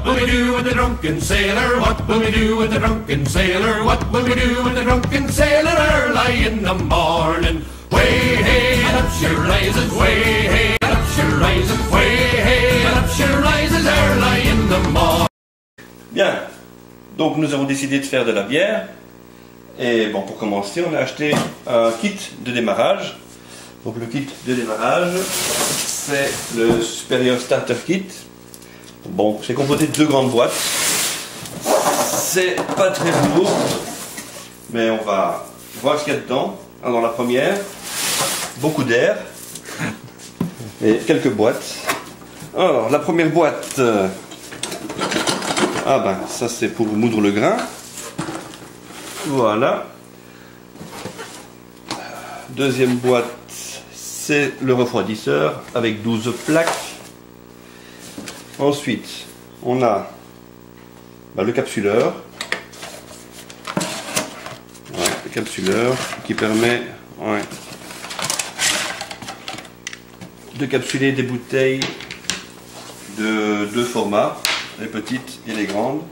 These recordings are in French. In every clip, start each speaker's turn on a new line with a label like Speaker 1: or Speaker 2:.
Speaker 1: What will we do with the drunken sailor? What will we do with the drunken sailor? What will we do with the drunken sailor early in the morning? Way hey and up she rises, way hey and up she rises, way hey and up she rises early in the morning.
Speaker 2: Bien, donc nous avons décidé de faire de la bière. Et bon, pour commencer, on a acheté un kit de démarrage. Donc le kit de démarrage, c'est le Superior Starter Kit. Bon, c'est composé de 2 grandes boîtes. C'est pas très lourd, mais on va voir ce qu'il y a dedans. Alors la première, beaucoup d'air et quelques boîtes. Alors la première boîte, ah ben ça c'est pour moudre le grain. Voilà. Deuxième boîte, c'est le refroidisseur avec 12 plaques. Ensuite, on a le capsuleur. Ouais, le capsuleur qui permet de capsuler des bouteilles de 2 formats, les petites et les grandes.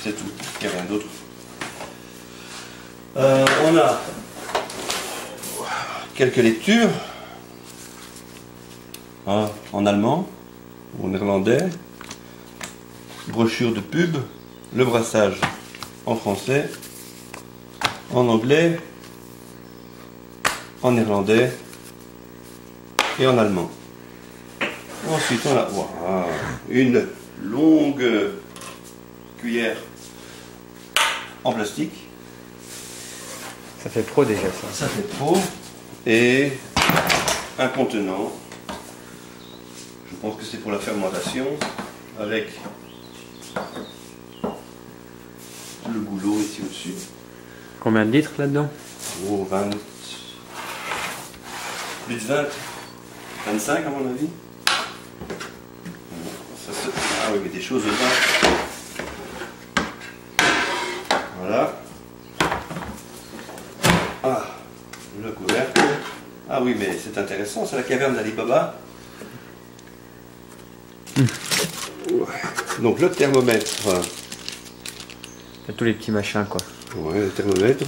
Speaker 2: C'est tout, il n'y a rien d'autre. On a quelques lectures en allemand ou en néerlandais, brochure de pub, le brassage en français, en anglais, en néerlandais et en allemand. Ensuite on a une longue cuillère en plastique.
Speaker 3: Ça fait pro déjà ça.
Speaker 2: Ça fait pro. Et un contenant. Je pense que c'est pour la fermentation. Avec le goulot ici au-dessus.
Speaker 3: Combien de litres là-dedans?
Speaker 2: Oh, 20. Plus de 20. 25 à mon avis. Ah oui, mais des choses dedans. Voilà. Ah, le couvercle. Ah oui, mais c'est intéressant, c'est la caverne d'Ali Baba. Donc le thermomètre.
Speaker 3: T'as tous les petits machins quoi.
Speaker 2: Ouais, le thermomètre.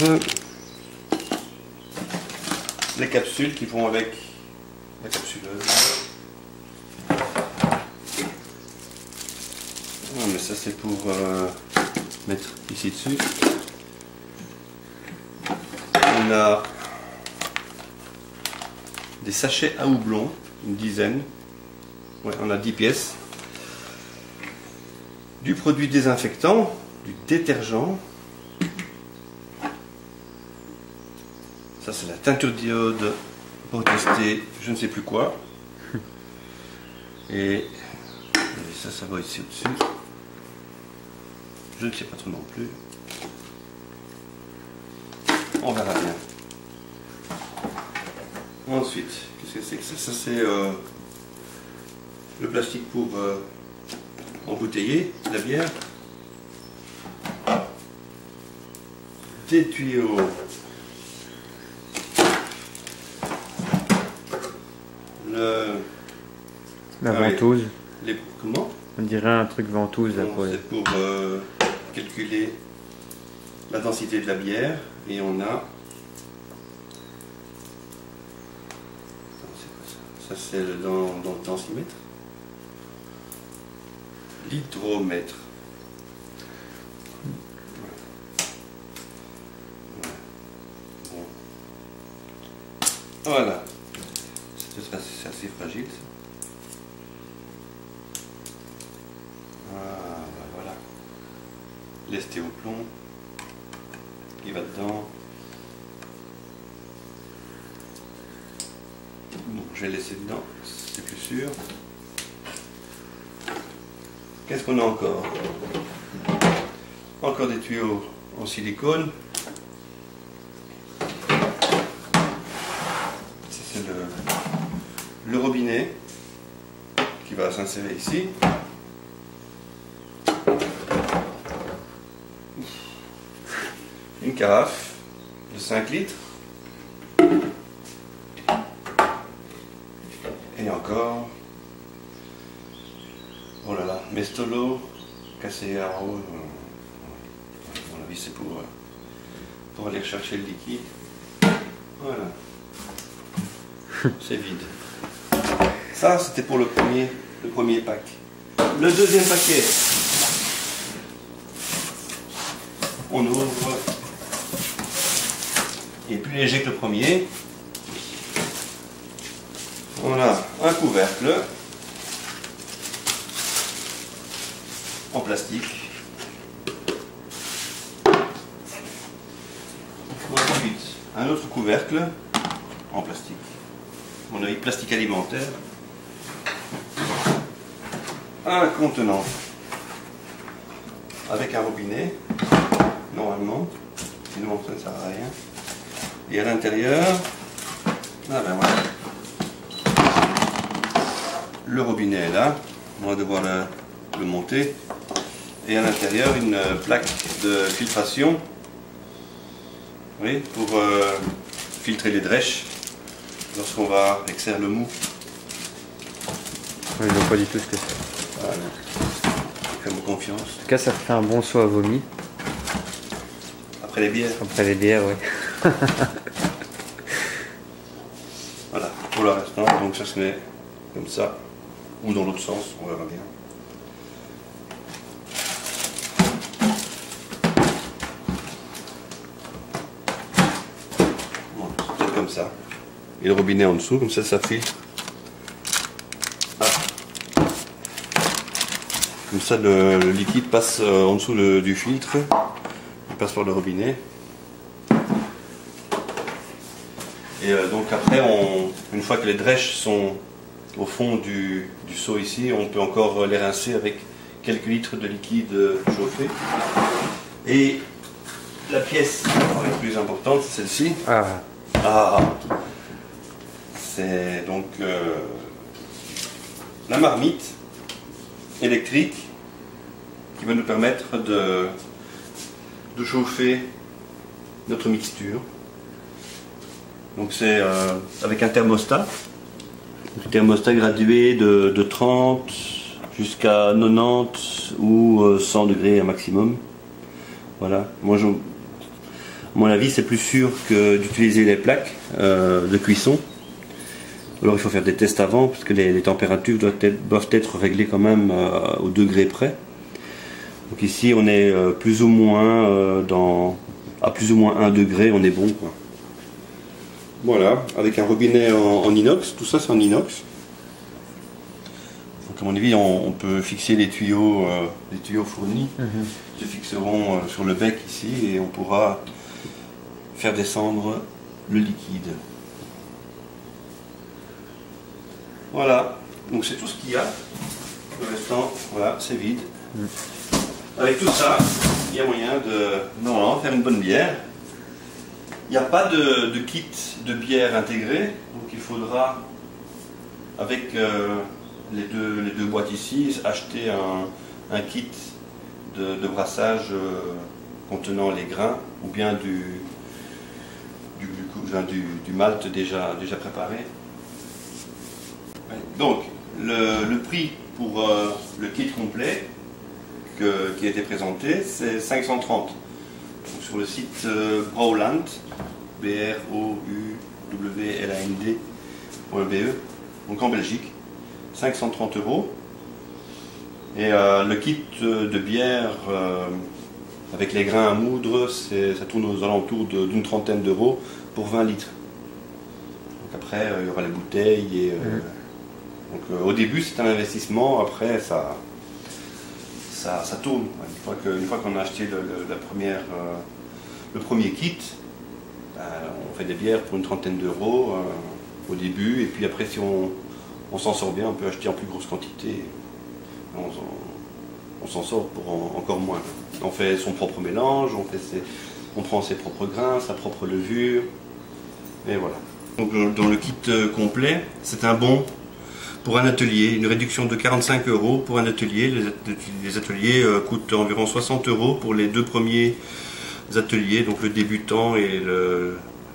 Speaker 2: Les capsules qui vont avec la capsuleuse. Ah, mais ça c'est pour mettre ici dessus. On a des sachets à houblon, une dizaine. Ouais, on a 10 pièces. Du produit désinfectant, du détergent. Ça c'est la teinture d'iode pour tester je ne sais plus quoi. Et ça va ici au-dessus. Je ne sais pas trop non plus. On verra bien. Ensuite, qu'est-ce que c'est que ça? Ça c'est le plastique pour embouteiller la bière. Des tuyaux.
Speaker 3: La ventouse.
Speaker 2: Comment?
Speaker 3: On dirait un truc ventouse là.
Speaker 2: C'est pour calculer la densité de la bière. Et on a... Ça c'est dans le densimètre. L'hydromètre. Bon. Voilà. C'est assez fragile ça. Ah, ben voilà. L'estéoplomb qui va dedans. Bon, je vais laisser dedans, c'est plus sûr. Qu'est-ce qu'on a encore? Encore des tuyaux en silicone. Ça c'est le robinet qui va s'insérer ici. Une carafe de 5 litres. Et encore, oh là là, Mestolo casser en haut. À mon avis, c'est pour aller chercher le liquide. Voilà. C'est vide. Ça, c'était pour le premier pack. Le deuxième paquet. On ouvre. Il est plus léger que le premier. On a un couvercle en plastique. Ensuite, un autre couvercle en plastique. À mon avis, plastique alimentaire. Un contenant avec un robinet, normalement. Sinon, ça ne sert à rien. Et à l'intérieur, ah ben voilà. Le robinet est là, on va devoir le monter. Et à l'intérieur, une plaque de filtration, oui, pour filtrer les drèches lorsqu'on va extraire le mou.
Speaker 3: Je ne vois pas du tout ce que c'est.
Speaker 2: Voilà. Fais-moi confiance.
Speaker 3: En tout cas, ça fait un bon saut à vomi.
Speaker 2: Après les bières.
Speaker 3: Après les bières, oui.
Speaker 2: Voilà, pour le restant, donc ça se met comme ça, ou dans l'autre sens, on verra bien. Bon, peut-être comme ça. Et le robinet en dessous, comme ça filtre. Ah. Comme ça le liquide passe en dessous du filtre, il passe par le robinet. Et donc après, une fois que les drèches sont au fond du seau ici, on peut encore les rincer avec quelques litres de liquide chauffé. Et la pièce la plus importante, c'est celle-ci.
Speaker 3: Ah,
Speaker 2: C'est donc la marmite électrique qui va nous permettre de chauffer notre mixture. Donc c'est avec un thermostat gradué de 30 jusqu'à 90 ou 100 degrés un maximum. Voilà. Moi, à mon avis, c'est plus sûr que d'utiliser les plaques de cuisson. Alors il faut faire des tests avant parce que les températures doivent être réglées quand même au degré près. Donc ici on est plus ou moins à plus ou moins 1 degré, on est bon quoi. Voilà, avec un robinet en inox, tout ça c'est en inox. Donc à mon avis on peut fixer les tuyaux fournis, qui se fixeront sur le bec ici et on pourra faire descendre le liquide. Voilà, donc c'est tout ce qu'il y a. Le restant, voilà, c'est vide. Avec tout ça, il y a moyen de normalement faire une bonne bière. Il n'y a pas de kit de bière intégré, donc il faudra, avec les deux boîtes ici, acheter un kit de brassage contenant les grains ou bien du malt déjà préparé. Donc, le prix pour le kit complet qui a été présenté, c'est 530. Donc, sur le site Brouwland, BROUWLAND.be, donc en Belgique, 530 €. Et le kit de bière avec les grains à moudre, ça tourne aux alentours d'une trentaine d'euros pour 20 litres. Donc après, il y aura les bouteilles et... Donc au début c'est un investissement, après ça tourne. Une fois qu'on a acheté le premier kit, on fait des bières pour une trentaine d'euros au début, et puis après si on s'en sort bien, on peut acheter en plus grosse quantité. On s'en sort pour encore moins. On fait son propre mélange, on prend ses propres grains, sa propre levure, et voilà. Donc dans le kit complet, c'est un bon pour un atelier, une réduction de 45 € pour un atelier. Les ateliers coûtent environ 60 € pour les deux premiers ateliers, donc le débutant et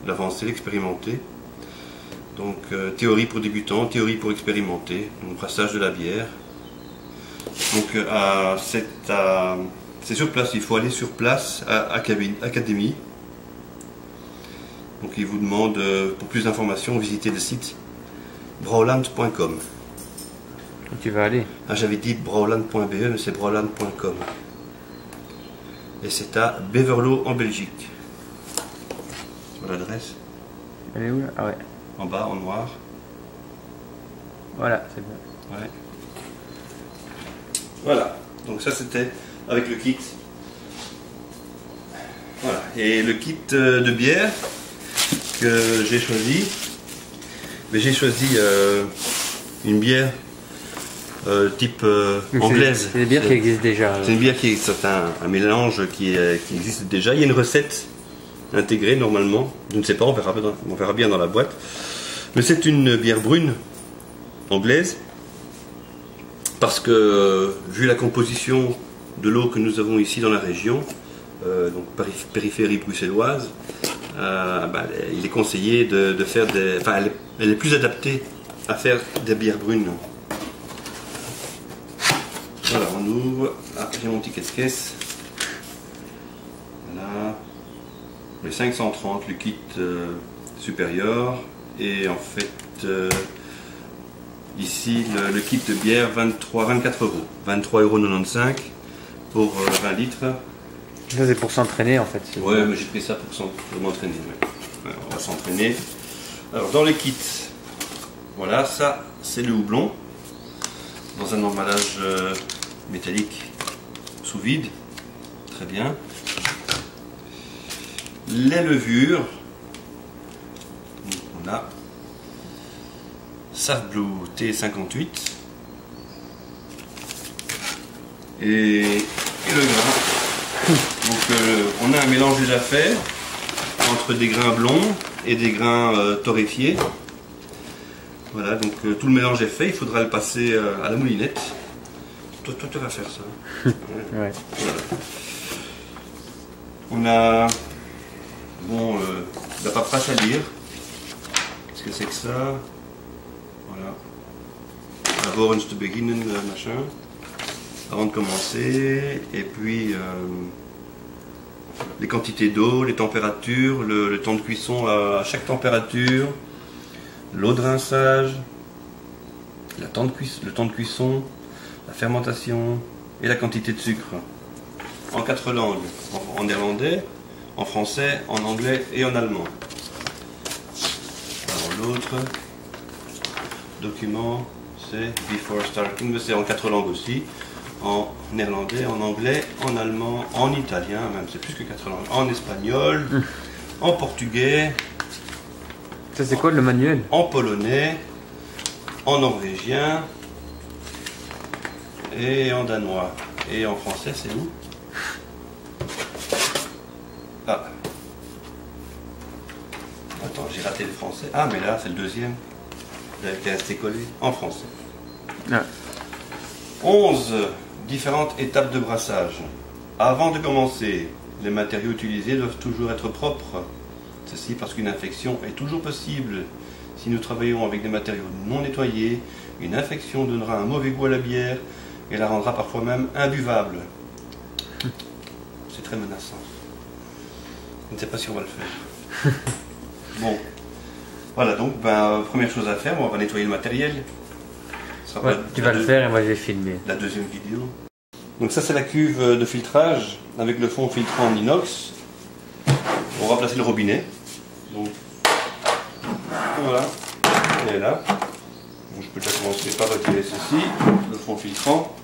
Speaker 2: l'avancé, l'expérimenté. Donc théorie pour débutants, théorie pour expérimenter, donc brassage de la bière. Donc c'est sur place, il faut aller sur place à Académie. Donc il vous demande, pour plus d'informations, visiter le site brouwland.com.
Speaker 3: Tu vas aller.
Speaker 2: Ah, j'avais dit brouwland.be, mais c'est brouwland.com. Et c'est à Beverlo en Belgique. Sur l'adresse.
Speaker 3: Elle est où là? Ah ouais.
Speaker 2: En bas, en noir.
Speaker 3: Voilà, c'est bon.
Speaker 2: Ouais. Voilà. Donc ça c'était avec le kit. Voilà. Et le kit de bière que j'ai choisi. Mais j'ai choisi une bière type anglaise.
Speaker 3: C'est des bières qui existent déjà.
Speaker 2: C'est une bière qui existe, c'est un mélange qui existe déjà. Il y a une recette intégrée normalement. Je ne sais pas, on verra bien dans la boîte. Mais c'est une bière brune anglaise. Parce que vu la composition de l'eau que nous avons ici dans la région, donc périphérie bruxelloise, il est conseillé de faire des... Enfin, elle est plus adaptée à faire des bières brunes. Voilà, on ouvre. Ah, j'ai mon ticket de caisse. Voilà. Les 530, le kit supérieur. Et en fait, ici, le kit de bière, 24 euros. 23,95 € pour 20 litres.
Speaker 3: Ça, c'est pour s'entraîner en fait.
Speaker 2: Ouais, mais j'ai pris ça pour m'entraîner. Ouais. On va s'entraîner. Alors, dans le kit, voilà, ça, c'est le houblon. Dans un emballage métallique sous vide. Très bien. Les levures. On a Saft Blue T58 et le grain. Donc on a un mélange déjà fait entre des grains blonds et des grains torréfiés. Voilà, donc tout le mélange est fait, il faudra le passer à la moulinette. Toi tu vas faire ça.
Speaker 3: Ouais.
Speaker 2: Voilà. On a la paperasse à lire. Qu'est-ce que c'est que ça? Voilà. Alvorens te beginnen, machin. Avant de commencer. Et puis les quantités d'eau, les températures, le temps de cuisson à chaque température, l'eau de rinçage, le temps de cuisson, la fermentation et la quantité de sucre. En 4 langues. En néerlandais, en français, en anglais et en allemand. L'autre document, c'est Before Starting, mais c'est en 4 langues aussi, en néerlandais, en anglais, en allemand, en italien, même c'est plus que 4 langues, en espagnol, en portugais.
Speaker 3: Ça c'est quoi le manuel?
Speaker 2: En polonais, en norvégien et en danois. Et en français, c'est où? Ah. Attends, j'ai raté le français. Ah, mais là, c'est le deuxième. Il été resté collé en français.
Speaker 3: Ah.
Speaker 2: 11 différentes étapes de brassage. Avant de commencer, les matériaux utilisés doivent toujours être propres. Ceci parce qu'une infection est toujours possible. Si nous travaillons avec des matériaux non nettoyés, une infection donnera un mauvais goût à la bière et la rendra parfois même imbuvable. C'est très menaçant. Je ne sais pas si on va le faire. Bon, voilà, donc première chose à faire, on va nettoyer le matériel.
Speaker 3: Ouais, tu vas le faire et moi je vais filmer.
Speaker 2: La deuxième vidéo. Donc ça c'est la cuve de filtrage avec le fond filtrant en inox. On va placer le robinet. Donc voilà, elle est là. Donc, je peux déjà commencer par retirer ceci, le fond filtrant.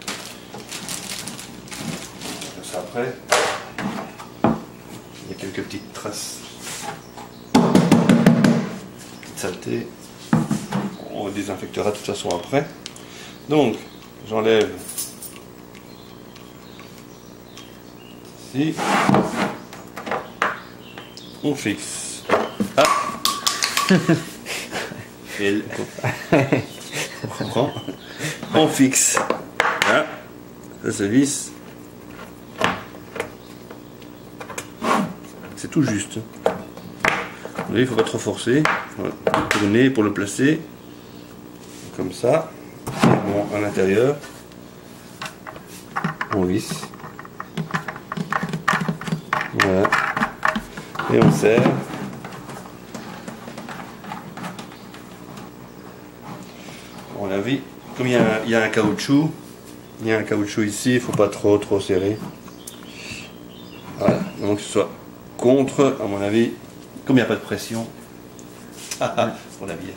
Speaker 2: On va faire ça après. Il y a quelques petites traces. Saleté. On désinfectera de toute façon après. Donc, j'enlève ici. On fixe. Ah. Et on prend. On fixe. Voilà. Ça se visse. C'est tout juste. Vous voyez, il ne faut pas trop forcer. Voilà. Tourner pour le placer. Comme ça. Et bon, à l'intérieur. On visse. Voilà. Et on serre. On l'a vu. Comme il y a un caoutchouc, ici, il ne faut pas trop serrer. Voilà, donc que ce soit contre, à mon avis, comme il n'y a pas de pression, pour la bière.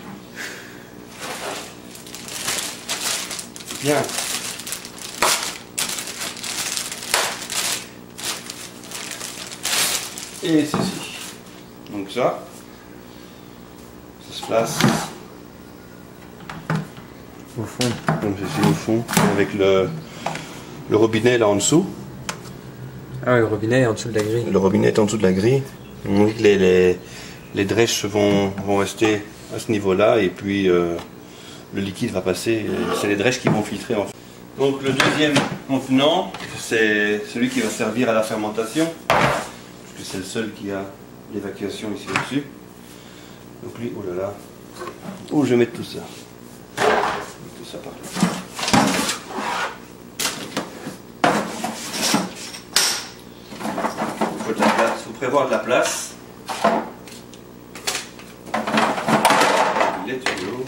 Speaker 2: Bien. Et ceci. Donc ça se place
Speaker 3: Au fond.
Speaker 2: comme ceci au fond, avec le robinet là en dessous.
Speaker 3: Ah oui, le robinet est en dessous de la grille.
Speaker 2: Le robinet est en dessous de la grille. Donc les drèches vont rester à ce niveau-là et puis le liquide va passer. C'est les drèches qui vont filtrer en fait. Donc le deuxième contenant, c'est celui qui va servir à la fermentation. Parce que c'est le seul qui a l'évacuation ici au-dessus. Donc lui, oh là là, où je vais mettre tout ça. Tout ça par là. Il faut prévoir de la place. Les tuyaux.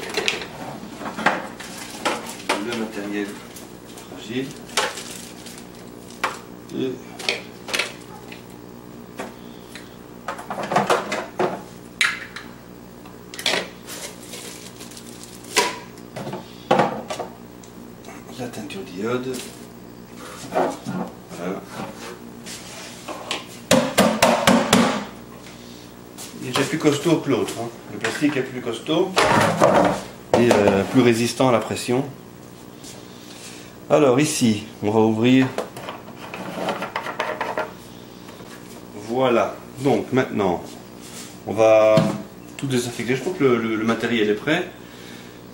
Speaker 2: Le matériel fragile. Et la teinture diode. Voilà. Il est déjà plus costaud que l'autre. Hein. Le plastique est plus costaud et plus résistant à la pression. Alors ici, on va ouvrir. Voilà. Donc maintenant, on va tout désinfecter. Je trouve que le matériel est prêt.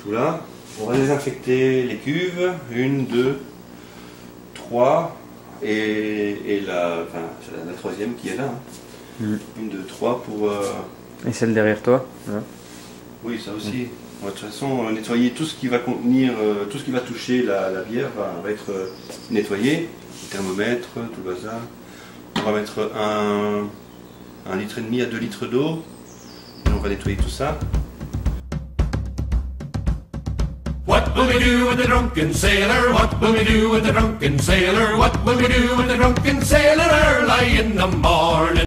Speaker 2: Tout là. On va désinfecter les cuves. 1, 2, 3 et la troisième qui est là. Hein. 1, 2, 3 pour...
Speaker 3: Et celle derrière toi ouais.
Speaker 2: Oui, ça aussi. De toute façon, nettoyer tout ce qui va contenir, tout ce qui va toucher la bière va être nettoyé. Le thermomètre, tout le bazar. On va mettre 1,5 litre à 2 litres d'eau. Et on va nettoyer tout ça.
Speaker 1: What will we do with the drunken sailor? What will we do with the drunken sailor? What will we do with the drunken sailor early in the morning?